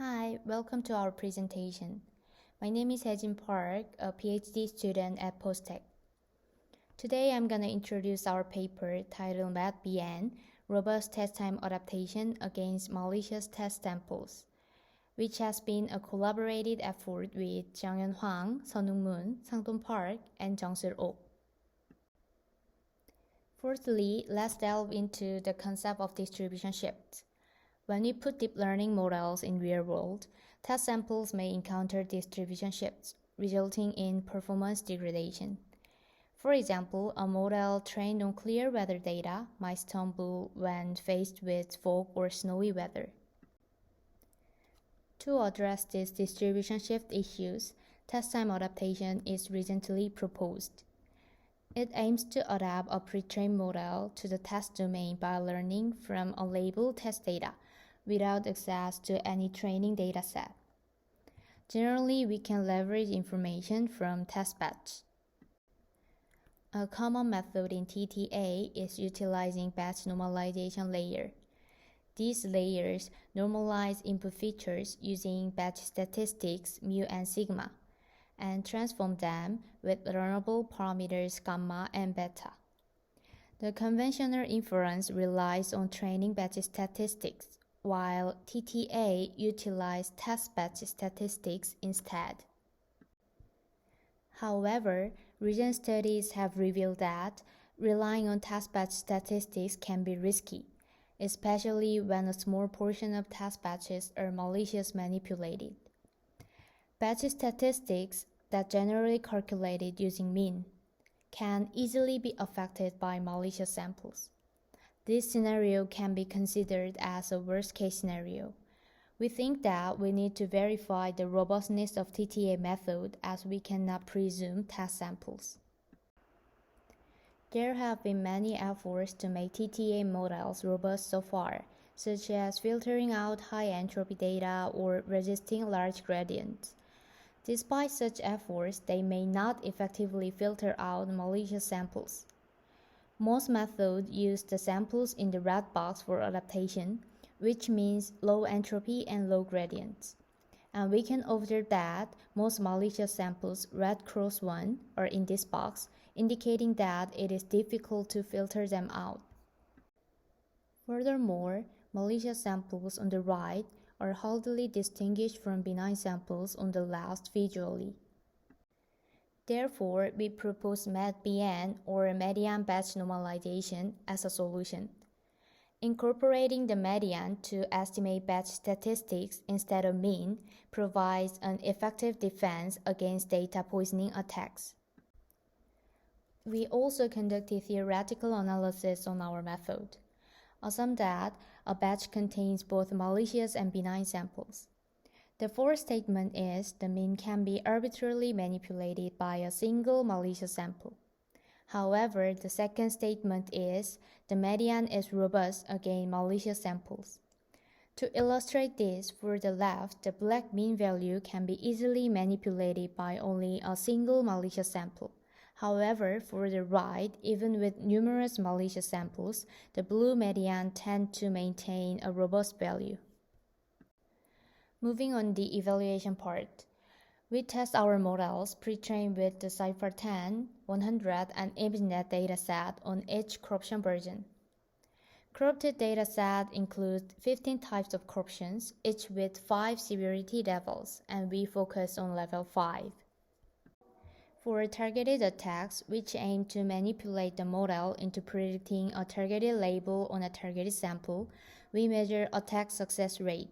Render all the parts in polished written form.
Hi, welcome to our presentation. My name is Hejin Park, a PhD student at Posttech. Today I'm going to introduce our paper titled MedBN, Robust Test-Time Adaptation Against Malicious Test Samples, which has been a collaborated effort with Jeongyeon Hwang, Sunung Moon, Sangdong Park, and Jungsul Oh. Fourthly, let's delve into the concept of distribution shift. When we put deep learning models in real world, test samples may encounter distribution shifts, resulting in performance degradation. For example, a model trained on clear weather data might stumble when faced with fog or snowy weather. To address these distribution shift issues, test-time adaptation is recently proposed. It aims to adapt a pre-trained model to the test domain by learning from unlabeled test data without access to any training dataset. Generally, we can leverage information from test batch. A common method in TTA is utilizing batch normalization layer. These layers normalize input features using batch statistics mu and sigma, and transform them with learnable parameters gamma and beta. The conventional inference relies on training batch statistics, while TTA utilizes test batch statistics instead. However, recent studies have revealed that relying on test batch statistics can be risky, especially when a small portion of test batches are maliciously manipulated. Batch statistics that generally calculated using mean can easily be affected by malicious samples. This scenario can be considered as a worst-case scenario. We think that we need to verify the robustness of TTA method as we cannot presume test samples. There have been many efforts to make TTA models robust so far, such as filtering out high entropy data or resisting large gradients. Despite such efforts, they may not effectively filter out malicious samples. Most methods use the samples in the red box for adaptation, which means low entropy and low gradients. And we can observe that most malicious samples, red cross 1, are in this box, indicating that it is difficult to filter them out. Furthermore, malicious samples on the right are hardly distinguished from benign samples on the left visually. Therefore, we propose MedBN or median batch normalization as a solution. Incorporating the median to estimate batch statistics instead of mean provides an effective defense against data poisoning attacks. We also conducted theoretical analysis on our method. Assume that a batch contains both malicious and benign samples. The fourth statement is the mean can be arbitrarily manipulated by a single malicious sample. However, the second statement is the median is robust against malicious samples. To illustrate this, for the left, the black mean value can be easily manipulated by only a single malicious sample. However, for the right, even with numerous malicious samples, the blue median tends to maintain a robust value. Moving on the evaluation part. We test our models pre-trained with the Cypher10, 100, and ImageNet dataset on each corruption version. Corrupted dataset includes 15 types of corruptions, each with 5 severity levels, and we focus on level 5. For targeted attacks, which aim to manipulate the model into predicting a targeted label on a targeted sample, we measure attack success rate.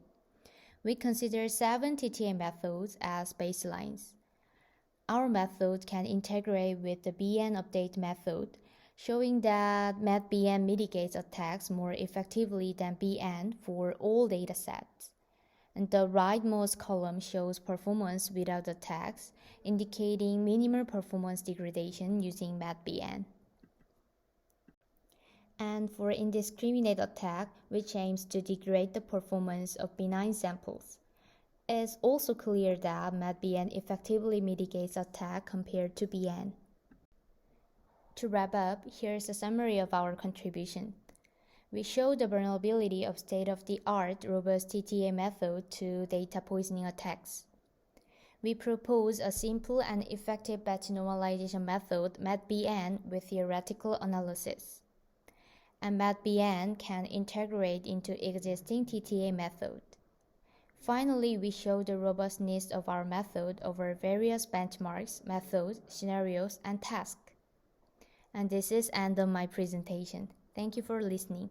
We consider 7 TTA methods as baselines. Our method can integrate with the BN update method, showing that MedBN mitigates attacks more effectively than BN for all datasets. And the rightmost column shows performance without attacks, indicating minimal performance degradation using MedBN. And for indiscriminate attack, which aims to degrade the performance of benign samples. It's also clear that MedBN effectively mitigates attack compared to BN. To wrap up, here's a summary of our contribution. We show the vulnerability of state-of-the-art robust TTA method to data poisoning attacks. We propose a simple and effective batch normalization method, MedBN, with theoretical analysis. And MedBN can integrate into existing TTA method. Finally, we show the robustness of our method over various benchmarks, methods, scenarios, and tasks. And this is end of my presentation. Thank you for listening.